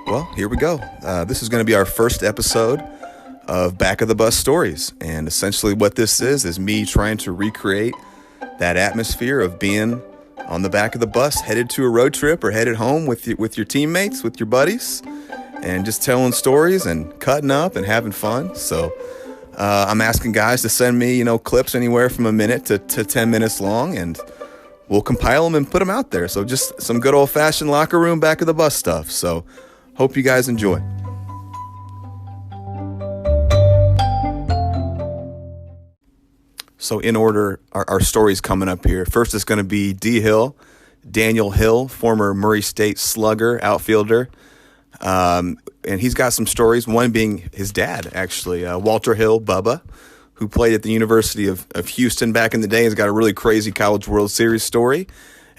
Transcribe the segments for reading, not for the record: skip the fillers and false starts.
Well, here we go. This is going to be our first episode of Back of the Bus Stories. And essentially what this is me trying to recreate that atmosphere of being on the back of the bus, headed to a road trip or headed home with your teammates, with your buddies, and just telling stories and cutting up and having fun. So I'm asking guys to send me, clips anywhere from a minute to 10 minutes long, and we'll compile them and put them out there. So just some good old-fashioned locker room back of the bus stuff. So hope you guys enjoy. So in order, our stories coming up here. First is going to be D. Hill, Daniel Hill, former Murray State slugger, outfielder. And he's got some stories, one being his dad, actually, Walter Hill, Bubba, who played at the University of Houston back in the day. He's got a really crazy College World Series story.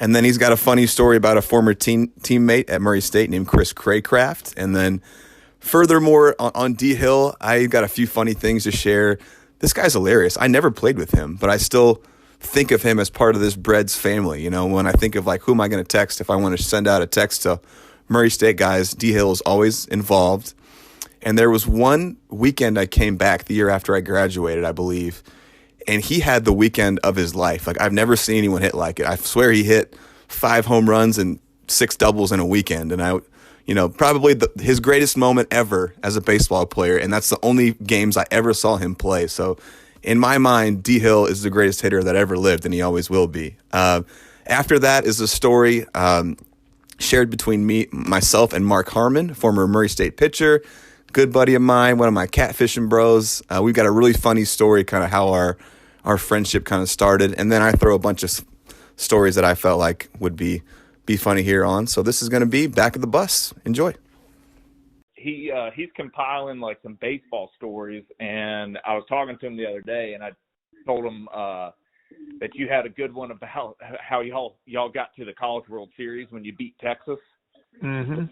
And then he's got a funny story about a former teammate at Murray State named Chris Craycraft. And then furthermore, on D. Hill, I got a few funny things to share. This guy's hilarious. I never played with him, but I still think of him as part of this Breads family. When I think of who am I going to text if I want to send out a text to Murray State guys, D. Hill is always involved. And there was one weekend I came back the year after I graduated, I believe, and he had the weekend of his life. I've never seen anyone hit like it. I swear he hit 5 home runs and 6 doubles in a weekend. And probably his greatest moment ever as a baseball player. And that's the only games I ever saw him play. So in my mind, D. Hill is the greatest hitter that ever lived, and he always will be. After that is a story shared between myself and Marc Harmon, former Murray State pitcher, good buddy of mine, one of my catfishing bros. We've got a really funny story, kind of how our friendship kind of started. And then I throw a bunch of stories that I felt like would be funny here on. So this is going to be Back of the Bus. Enjoy. He's compiling some baseball stories, and I was talking to him the other day, and I told him that you had a good one about how y'all got to the College World Series when you beat Texas. Mm-hmm.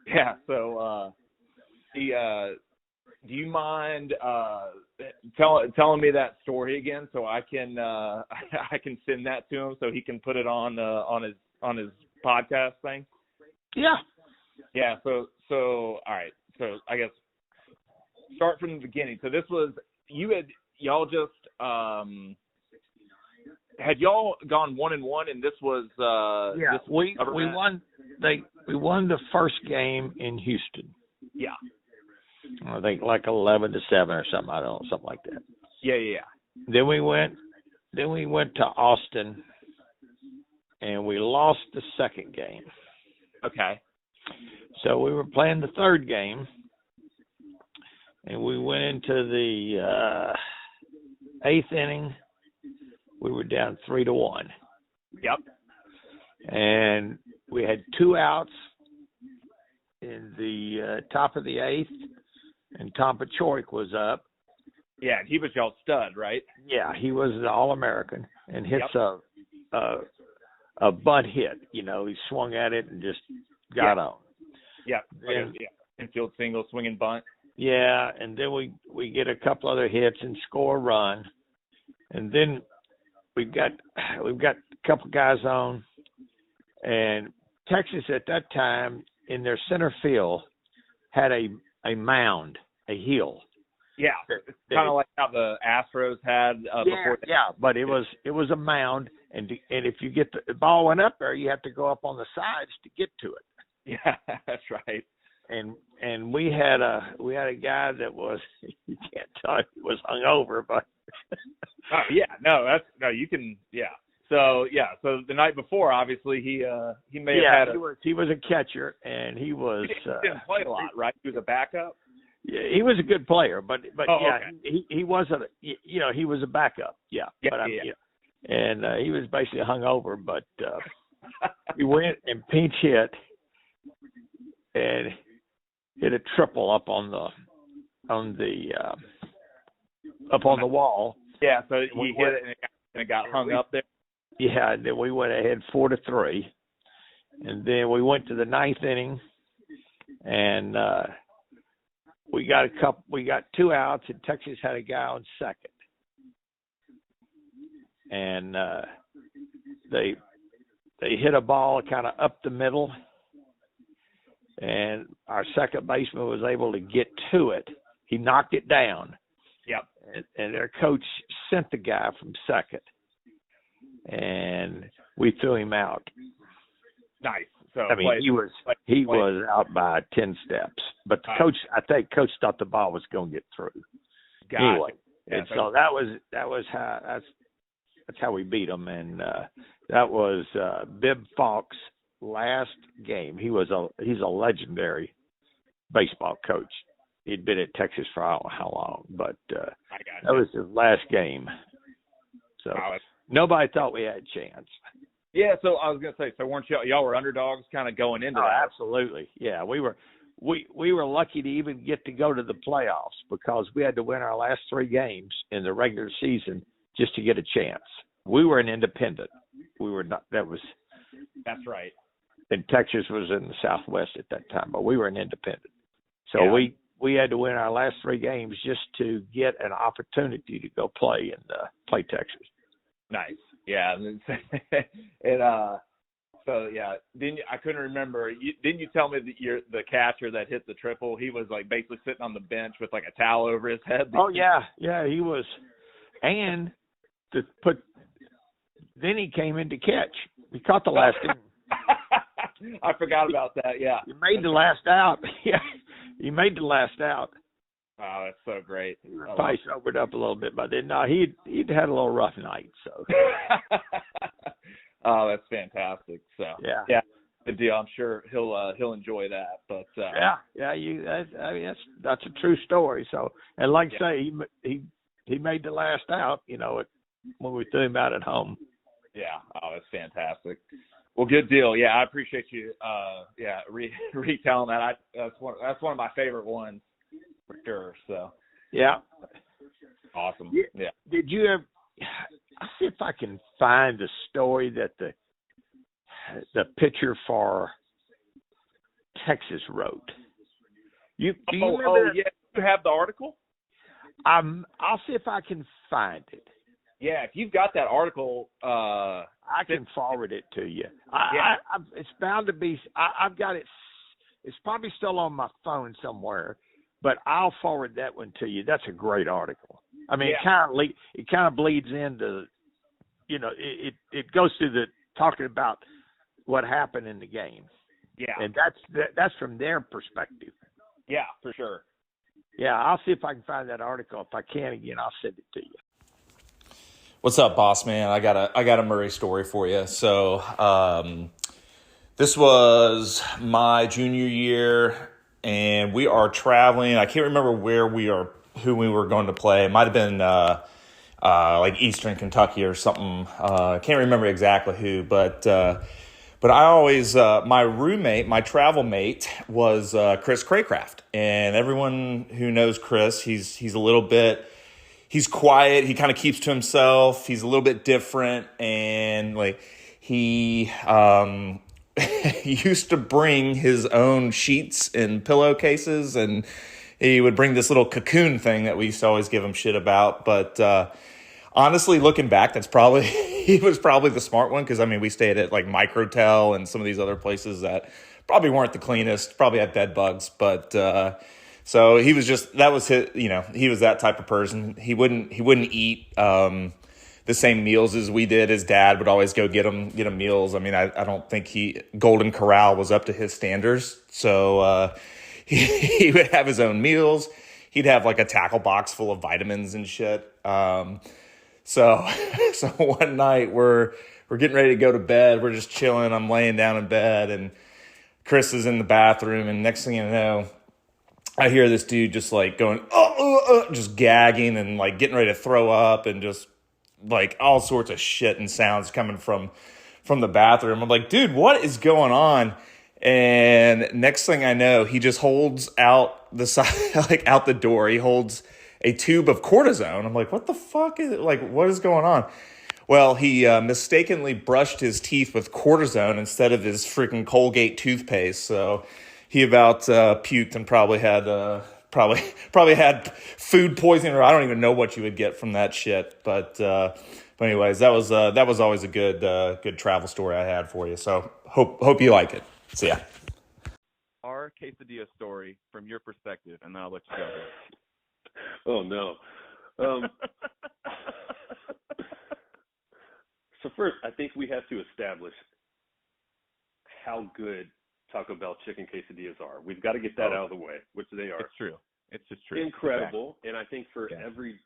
Yeah. So do you mind telling me that story again so I can I can send that to him so he can put it on his podcast thing? Yeah. Yeah. So all right. So I guess start from the beginning. So this was y'all just had y'all gone 1-1, and this was yeah. We won. We won the first game in Houston. Yeah. I think 11-7 or something. I don't know, something like that. Yeah. Then we went to Austin, and we lost the second game. Okay. So we were playing the third game, and we went into the 8th inning. We were down 3-1. Yep. And we had 2 outs in the top of the 8th, and Tom Pachorik was up. Yeah, he was y'all's stud, right? Yeah, he was an All-American and hits a bunt hit. He swung at it and just got on. Yeah, infield single, swinging bunt. Yeah, and then we get a couple other hits and score a run, and then we've got a couple guys on, and Texas at that time in their center field had a mound, a hill. Yeah, kind of like how the Astros had before. Yeah, but it was a mound, and if you get the ball went up there, you have to go up on the sides to get to it. Yeah, that's right. And we had a guy that was, you can't tell he was hungover, but you can So the night before, obviously he may have had he was a catcher, and he was he didn't play a lot, right? He was a backup. Yeah, he was a good player, but okay. he wasn't. He was a backup. Yeah. And he was basically hungover, but he went and pinch hit and hit a triple up on the wall. Yeah, so he hit it and it got hung up there. Yeah, and then we went ahead 4-3, and then we went to the 9th inning, and we got 2 outs, and Texas had a guy on second, and they hit a ball kind of up the middle, and our second baseman was able to get to it. He knocked it down. Yep. And their coach sent the guy from second, and we threw him out. Nice. So I mean, he was out by 10 steps, but the coach, I think, coach thought the ball was going to get through. Gotcha. Anyway, Yeah, and so that was how that's how we beat them, and that was Bib Falk's last game. He's a legendary baseball coach. He'd been at Texas for I don't know how long, but that was his last game. So nobody thought we had a chance. Yeah, so I was gonna say, so weren't y'all were underdogs kind of going into that? Absolutely. Yeah, we were lucky to even get to go to the playoffs because we had to win our last 3 games in the regular season just to get a chance. We were an independent. We were not. That's right. And Texas was in the Southwest at that time, but we were an independent. So yeah. we had to win our last 3 games just to get an opportunity to go play Texas. Nice. Yeah. So yeah, I couldn't remember. Didn't you tell me that the catcher that hit the triple, he was like basically sitting on the bench with like a towel over his head? Oh yeah, he was. And then he came in to catch. He caught the last inning. I forgot about that. Yeah. He made the last out. Yeah. He made the last out. Oh, that's so great. He was probably sobered up a little bit by then. No, he'd had a little rough night. So. Oh, that's fantastic. So yeah, good deal. I'm sure he'll enjoy that. But that's a true story. So, and like I say, he made the last out. When we threw him out at home. Yeah. Oh, that's fantastic. Well, good deal. Yeah, I appreciate you. Retelling that. That's one of my favorite ones for sure. So. Yeah. Awesome. Yeah. Did you ever? I'll see if I can find the story that the pitcher for Texas wrote. Do you remember that? Yeah. You have the article? I'll see if I can find it. Yeah, if you've got that article, I can forward it to you. It's bound to be. I've got it. It's probably still on my phone somewhere, but I'll forward that one to you. That's a great article. I mean, it kind of bleeds into, it goes through the talking about what happened in the game. Yeah, and that's from their perspective. Yeah, for sure. Yeah, I'll see if I can find that article. If I can again, I'll send it to you. What's up, boss man? I got a Murray story for you. So this was my junior year, and we are traveling. I can't remember who we were going to play. It might have been like Eastern Kentucky or something. I can't remember exactly who, but I always my roommate, my travel mate was Chris Craycraft, and everyone who knows Chris, he's a little bit. He's quiet. He kind of keeps to himself. He's a little bit different, and like he used to bring his own sheets and pillowcases, and he would bring this little cocoon thing that we used to always give him shit about. But honestly, looking back, he was probably the smart one, because I mean we stayed at like Microtel and some of these other places that probably weren't the cleanest, probably had bed bugs, but. So he was that was his, he was that type of person. He wouldn't eat the same meals as we did. His dad would always go get him meals. I mean, I don't think Golden Corral was up to his standards. So he would have his own meals. He'd have like a tackle box full of vitamins and shit. So one night we're getting ready to go to bed. We're just chilling. I'm laying down in bed, and Chris is in the bathroom, and next thing you know, I hear this dude just like going, just gagging and like getting ready to throw up, and just like all sorts of shit and sounds coming from the bathroom. I'm like, dude, what is going on? And next thing I know, he just holds out the side, like out the door. He holds a tube of cortisone. I'm like, what the fuck is it? Like, what is going on? Well, he mistakenly brushed his teeth with cortisone instead of his freaking Colgate toothpaste. So he about puked and probably had food poisoning, or I don't even know what you would get from that shit. But anyways, that was always a good travel story I had for you. So hope you like it. See ya. All bizarre quesadilla story from your perspective, and then I'll let you go. Oh, no. So first, I think we have to establish how good Taco Bell chicken quesadillas are. We've got to get that out of the way, which they are. It's true. It's just true. Incredible. And I think for every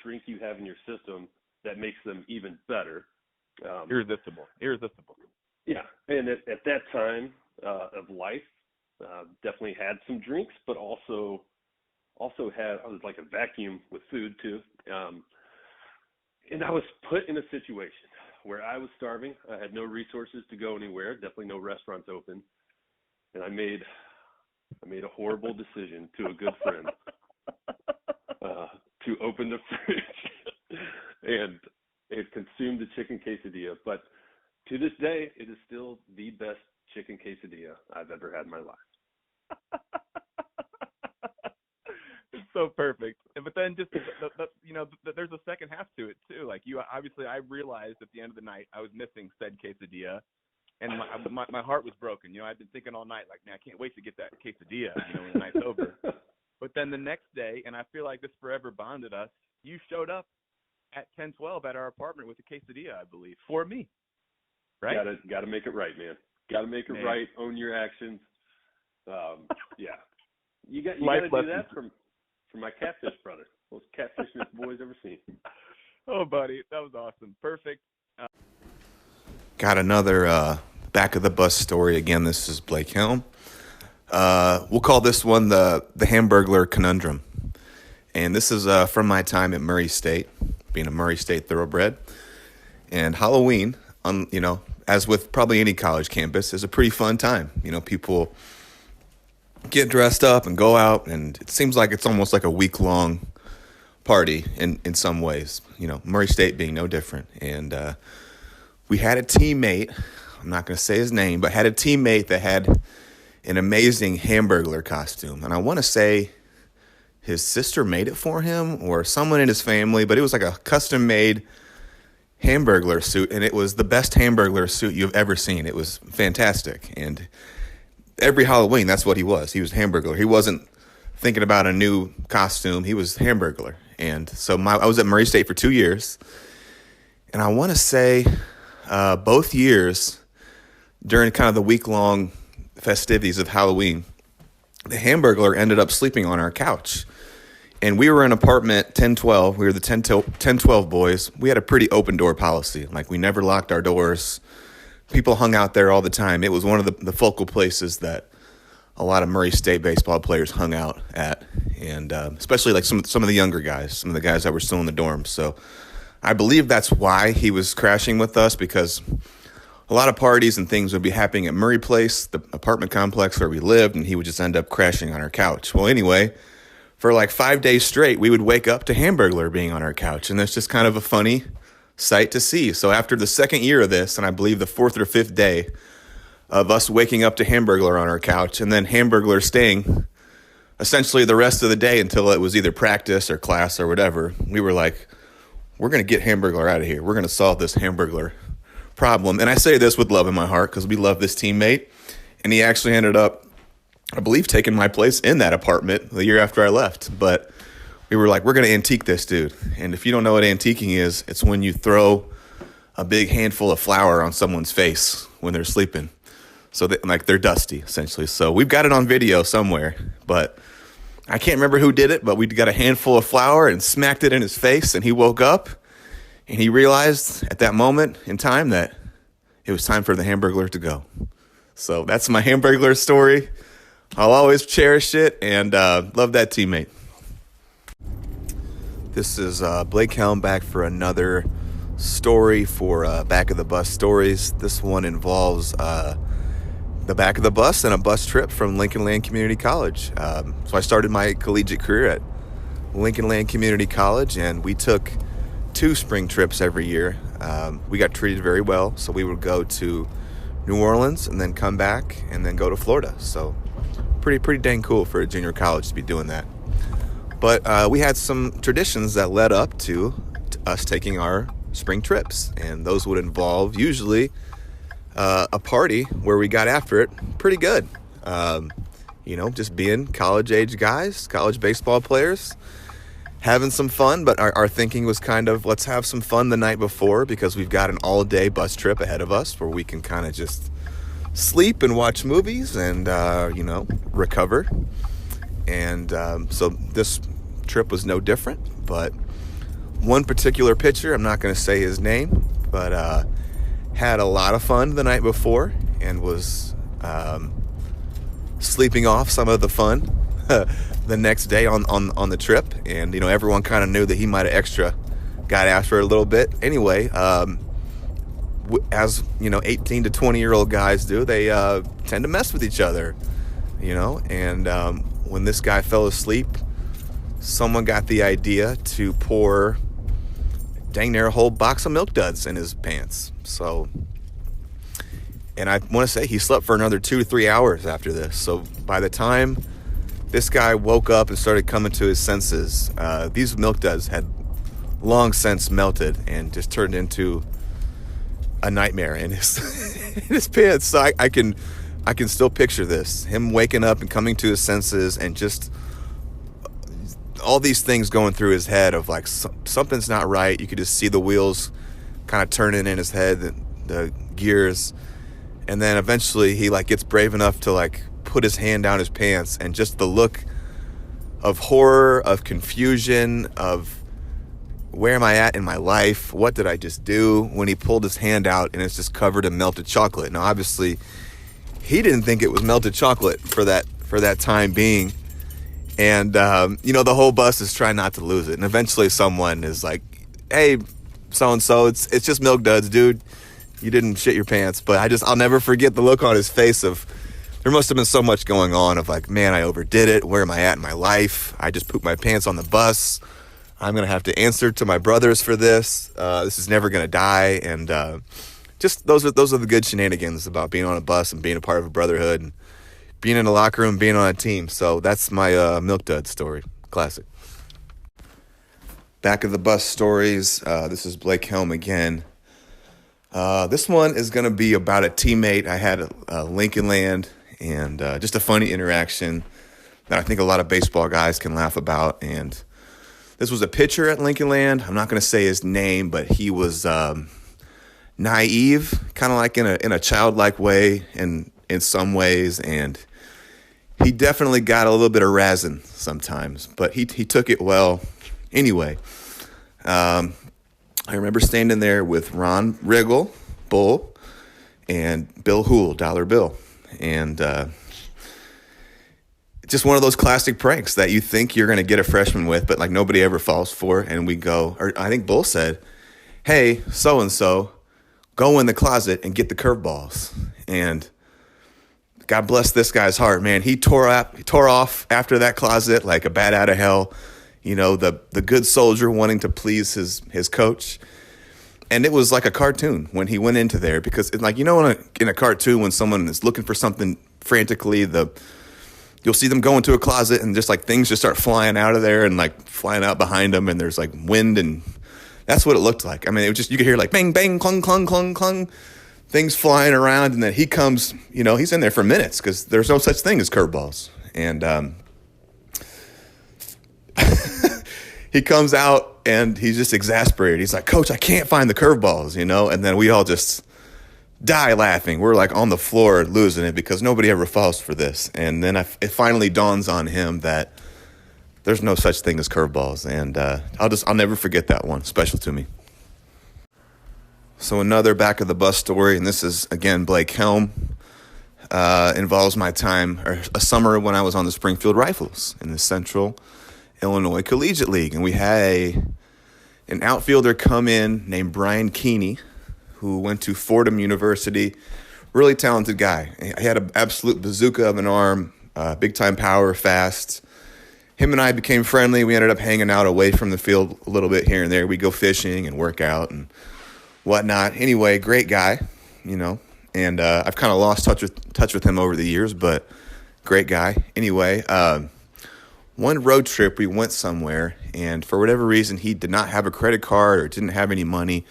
drink you have in your system, that makes them even better. Irresistible. Yeah. And at that time of life, definitely had some drinks, but also had, I was like a vacuum with food too. And I was put in a situation where I was starving. I had no resources to go anywhere, definitely no restaurants open. And I made a horrible decision to a good friend to open the fridge and consume the chicken quesadilla. But to this day, it is still the best chicken quesadilla I've ever had in my life. It's so perfect. But then just, there's a second half to it too. Like I realized at the end of the night I was missing said quesadilla, and my heart was broken. I'd been thinking all night, like, man, I can't wait to get that quesadilla, when the night's over. But then the next day, and I feel like this forever bonded us, you showed up at 10:12 at our apartment with a quesadilla, I believe, for me. Right? Got to make it right, man. Got to make it right. Own your actions. Yeah. You got to do that from my catfish brother. Most catfishest boys ever seen. Oh, buddy, that was awesome. Perfect. Got another back of the bus story. Again, this is Blake Helm. We'll call this one the Hamburglar Conundrum. And this is from my time at Murray State, being a Murray State thoroughbred. And Halloween, as with probably any college campus, is a pretty fun time. People get dressed up and go out, and it seems like it's almost like a week-long party in some ways. Murray State being no different. And we had a teammate, I'm not going to say his name, but had a teammate that had an amazing Hamburglar costume. And I want to say his sister made it for him or someone in his family, but it was like a custom-made Hamburglar suit, and it was the best Hamburglar suit you've ever seen. It was fantastic. And every Halloween, that's what he was. He was Hamburglar. He wasn't thinking about a new costume. He was Hamburglar. And so I was at Murray State for 2 years, and I want to say both years during kind of the week-long festivities of Halloween, the Hamburglar ended up sleeping on our couch. And we were in apartment 1012. We were the 1012 boys. We had a pretty open door policy. Like, we never locked our doors. People hung out there all the time. It was one of the focal places that a lot of Murray State baseball players hung out at. And especially like some of the younger guys, some of the guys that were still in the dorms. So I believe that's why he was crashing with us, because a lot of parties and things would be happening at Murray Place, the apartment complex where we lived, and he would just end up crashing on our couch. Well, anyway, for like 5 days straight, we would wake up to Hamburglar being on our couch, and that's just kind of a funny sight to see. So after the second year of this, and I believe the fourth or fifth day of us waking up to Hamburglar on our couch, and then Hamburglar staying essentially the rest of the day until it was either practice or class or whatever, we were like, we're going to get Hamburglar out of here. We're going to solve this Hamburglar problem. And I say this with love in my heart because we love this teammate. And he actually ended up, I believe, taking my place in that apartment the year after I left. But we were like, we're going to antique this dude. And if you don't know what antiquing is, it's when you throw a big handful of flour on someone's face when they're sleeping. So they're dusty, essentially. So we've got it on video somewhere, but I can't remember who did it, but we got a handful of flour and smacked it in his face, and he woke up, and he realized at that moment in time that it was time for the Hamburglar to go. So that's my Hamburglar story. I'll always cherish it, and love that teammate. This is Blake Helm back for another story for Back of the Bus Stories. This one involves the back of the bus and a bus trip from Lincoln Land Community College. So I started my collegiate career at Lincoln Land Community College, and we took 2 spring trips every year. We got treated very well, so we would go to New Orleans and then come back and then go to Florida. So pretty dang cool for a junior college to be doing that. But we had some traditions that led up to us taking our spring trips, and those would involve usually a party where we got after it pretty good. just being college-age guys, college baseball players, having some fun. But our thinking was kind of, let's have some fun the night before because we've got an all-day bus trip ahead of us where we can kind of just sleep and watch movies and, recover. And so this trip was no different. But one particular pitcher, I'm not going to say his name, but had a lot of fun the night before and was sleeping off some of the fun the next day on the trip. And, everyone kind of knew that he might have got after it a little bit. Anyway, as, 18 to 20-year-old guys do, they tend to mess with each other, and when this guy fell asleep, someone got the idea to pour dang near a whole box of Milk Duds in his pants. So, and I want to say he slept for another 2 to 3 hours after this. So by the time this guy woke up and started coming to his senses, these Milk Duds had long since melted and just turned into a nightmare in his in his pants. So I can still picture this, him waking up and coming to his senses and just all these things going through his head of like something's not right. You could just see the wheels kind of turning in his head, the gears, and then eventually he gets brave enough to put his hand down his pants, and just the look of horror, of confusion, of where am I at in my life? What did I just do? When he pulled his hand out and it's just covered in melted chocolate. Now, obviously, he didn't think it was melted chocolate for that time being. And, the whole bus is trying not to lose it. And eventually someone is like, hey, so-and-so, it's just Milk Duds, dude. You didn't shit your pants. But I'll never forget the look on his face of, there must have been so much going on of man, I overdid it. Where am I at in my life? I just pooped my pants on the bus. I'm going to have to answer to my brothers for this. This is never going to die. And just those are the good shenanigans about being on a bus and being a part of a brotherhood and being in a locker room, being on a team. So that's my Milk Dud story. Classic. Back of the bus stories. This is Blake Helm again. This one is going to be about a teammate I had at Lincoln Land, and just a funny interaction that I think a lot of baseball guys can laugh about. And this was a pitcher at Lincoln Land. I'm not going to say his name, but he was naive, kind of like in a childlike way in some ways, and he definitely got a little bit of razzing sometimes, but he took it well. Anyway, I remember standing there with Ron Riggle, Bull, and Bill Hool, Dollar Bill, and just one of those classic pranks that you think you're going to get a freshman with, but nobody ever falls for. And we go, or I think Bull said, hey, so-and-so, go in the closet and get the curveballs. And God bless this guy's heart, man. He tore off after that closet like a bat out of hell. The good soldier wanting to please his coach. And it was like a cartoon when he went into there, because in a cartoon when someone is looking for something frantically, you'll see them go into a closet and just things just start flying out of there and flying out behind them, and there's wind, and that's what it looked like. I mean, it was just, you could hear bang, bang, clung, clung, clung, clung, things flying around, and then he comes, he's in there for minutes because there's no such thing as curveballs. And he comes out and he's just exasperated. He's like, Coach, I can't find the curveballs, and then we all just die laughing. We're on the floor losing it because nobody ever falls for this. And then it finally dawns on him that there's no such thing as curveballs. And I'll never forget that one. Special to me. So another back of the bus story, and this is again Blake Helm. Involves my time, or a summer when I was on the Springfield Rifles in the Central Illinois Collegiate League, and we had an outfielder come in named Brian Keeney, who went to Fordham University. Really talented guy. He had an absolute bazooka of an arm, big time power, fast. Him and I became friendly. We ended up hanging out away from the field a little bit here and there. We'd go fishing and work out and whatnot. Anyway, great guy, and I've kind of lost touch with him over the years, but great guy. Anyway, one road trip we went somewhere, and for whatever reason, he did not have a credit card or didn't have any money,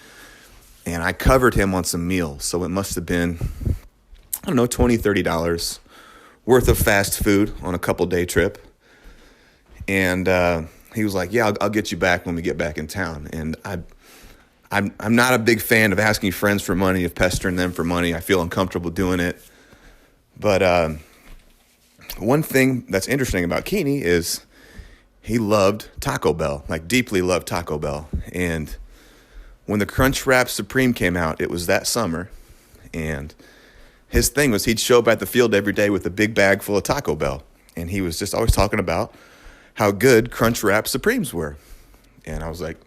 and I covered him on some meals. So it must have been, $20, $30 worth of fast food on a couple-day trip. And he was like, yeah, I'll get you back when we get back in town. And I'm not a big fan of asking friends for money, of pestering them for money. I feel uncomfortable doing it. But one thing that's interesting about Keeney is he loved Taco Bell, like deeply loved Taco Bell. And when the Crunchwrap Supreme came out, it was that summer. And his thing was he'd show up at the field every day with a big bag full of Taco Bell. And he was just always talking about how good Crunchwrap Supremes were. And I was like,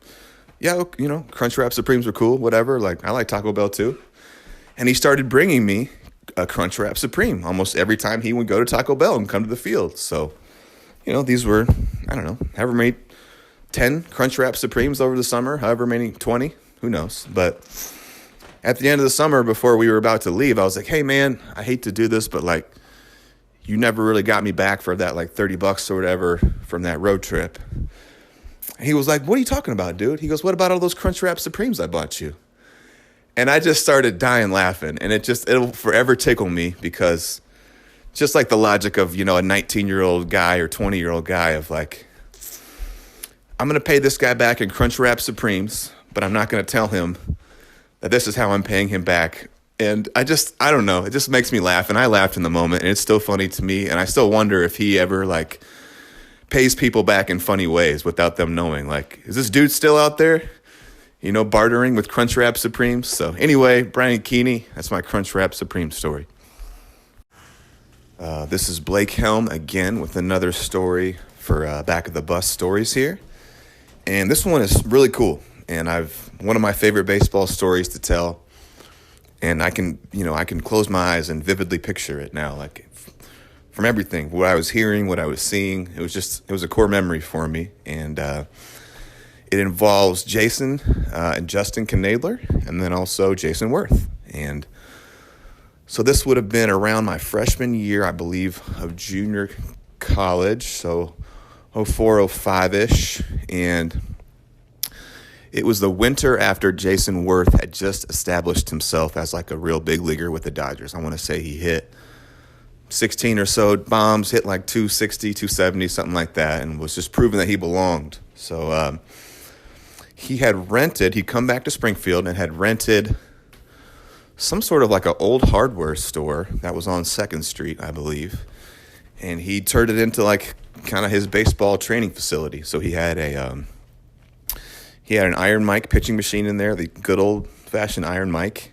yeah, you know, Crunchwrap Supremes were cool, whatever. Like, I like Taco Bell too. And he started bringing me a Crunchwrap Supreme almost every time he would go to Taco Bell and come to the field. So, you know, these were, I don't know, however many, 10 Crunchwrap Supremes over the summer, however many, 20, who knows. But at the end of the summer, before we were about to leave, I was like, hey, man, I hate to do this, but like, you never really got me back for that like $30 or whatever from that road trip. He was like, what are you talking about, dude? He goes, what about all those Crunchwrap Supremes I bought you? And I just started dying laughing. And it'll forever tickle me because just like the logic of, you know, a 19-year-old guy or 20-year-old guy of like, I'm going to pay this guy back in Crunchwrap Supremes, but I'm not going to tell him that this is how I'm paying him back. And I don't know. It just makes me laugh. And I laughed in the moment. And it's still funny to me. And I still wonder if he ever like pays people back in funny ways without them knowing. Like, is this dude still out there, you know, bartering with Crunchwrap Supremes? So anyway, Brian Keeney, that's my Crunchwrap Supreme story. This is Blake Helm again with another story for Back of the Bus Stories here. And this one is really cool. And one of my favorite baseball stories to tell. And I can close my eyes and vividly picture it now, like from everything, what I was hearing, what I was seeing. It was a core memory for me. And it involves Jason and Justin Knadler, and then also Jason Worth. And so this would have been around my freshman year, I believe, of junior college. So 04, 05-ish. And it was the winter after Jason Worth had just established himself as like a real big leaguer with the Dodgers. I want to say he hit 16 or so bombs, hit like 260, 270, something like that, and was just proving that he belonged. So he'd come back to Springfield and had rented some sort of like an old hardware store that was on 2nd Street, I believe. And he turned it into like kind of his baseball training facility. So he had an Iron Mike pitching machine in there, the good old-fashioned Iron Mike,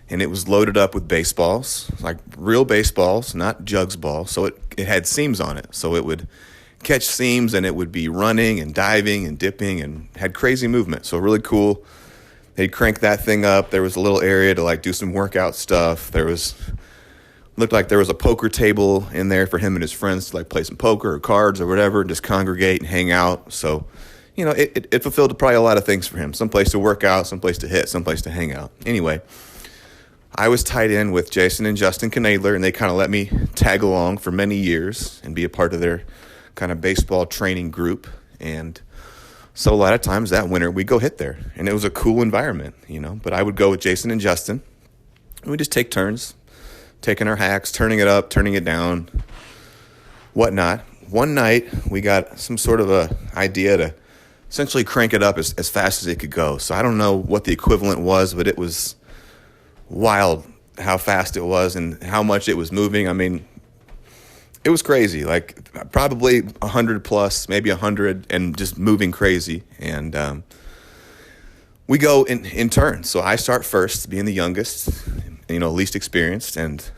and it was loaded up with baseballs, like real baseballs, not jugs balls. So it had seams on it, so it would catch seams, and it would be running and diving and dipping and had crazy movement. So really cool. They'd crank that thing up. There was a little area to like do some workout stuff. Looked like there was a poker table in there for him and his friends to like play some poker or cards or whatever, and just congregate and hang out. So, you know, it fulfilled probably a lot of things for him. Some place to work out, some place to hit, some place to hang out. Anyway, I was tied in with Jason and Justin Knadler, and they kind of let me tag along for many years and be a part of their kind of baseball training group. And so a lot of times that winter we'd go hit there, and it was a cool environment, you know. But I would go with Jason and Justin, and we'd just take turns, taking our hacks, turning it up, turning it down, whatnot. One night we got some sort of a idea to essentially crank it up as fast as it could go. So I don't know what the equivalent was, but it was wild how fast it was and how much it was moving. I mean, it was crazy, like probably 100 plus, maybe 100, and just moving crazy. And we go in turns. So I start first, being the youngest, you know, least experienced, and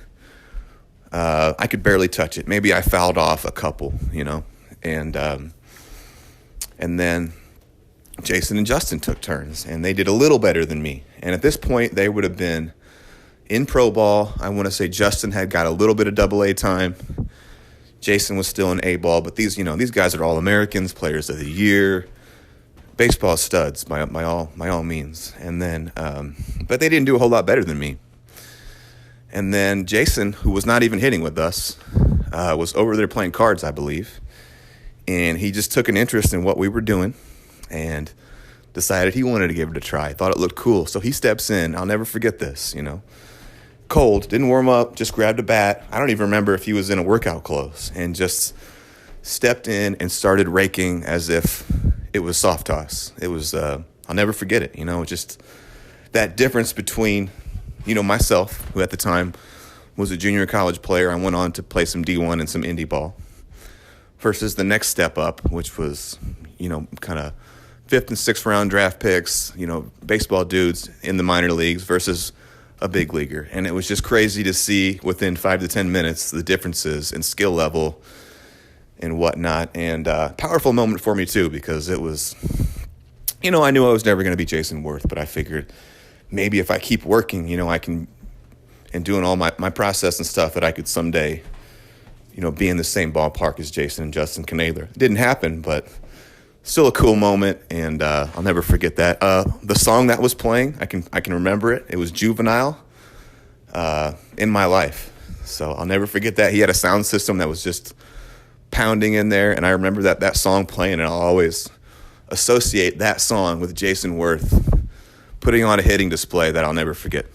I could barely touch it. Maybe I fouled off a couple, you know, and then Jason and Justin took turns, and they did a little better than me. And at this point, they would have been in pro ball. I want to say Justin had got a little bit of AA time. Jason was still in A ball, but these guys are all Americans, players of the year, baseball studs by all means. And then, but they didn't do a whole lot better than me. And then Jason, who was not even hitting with us, was over there playing cards, I believe. And he just took an interest in what we were doing and decided he wanted to give it a try. Thought it looked cool. So he steps in. I'll never forget this, you know. cold, didn't warm up, just grabbed a bat. I don't even remember if he was in a workout clothes, and just stepped in and started raking as if it was soft toss. It was, I'll never forget it, just that difference between, myself, who at the time was a junior college player. I went on to play some D1 and some indie ball, versus the next step up, which was, kind of 5th and 6th round draft picks, baseball dudes in the minor leagues versus a big leaguer. And it was just crazy to see within 5 to 10 minutes the differences in skill level and whatnot. And powerful moment for me too, because it was, I knew I was never going to be Jason Worth, but I figured maybe if I keep working, I can, and doing all my process and stuff, that I could someday, be in the same ballpark as Jason and Justin Knaler. It didn't happen, but still a cool moment, and I'll never forget that. The song that was playing, I can remember it. It was Juvenile, In My Life. So I'll never forget that. He had a sound system that was just pounding in there, and I remember that song playing, and I'll always associate that song with Jason Worth putting on a hitting display that I'll never forget.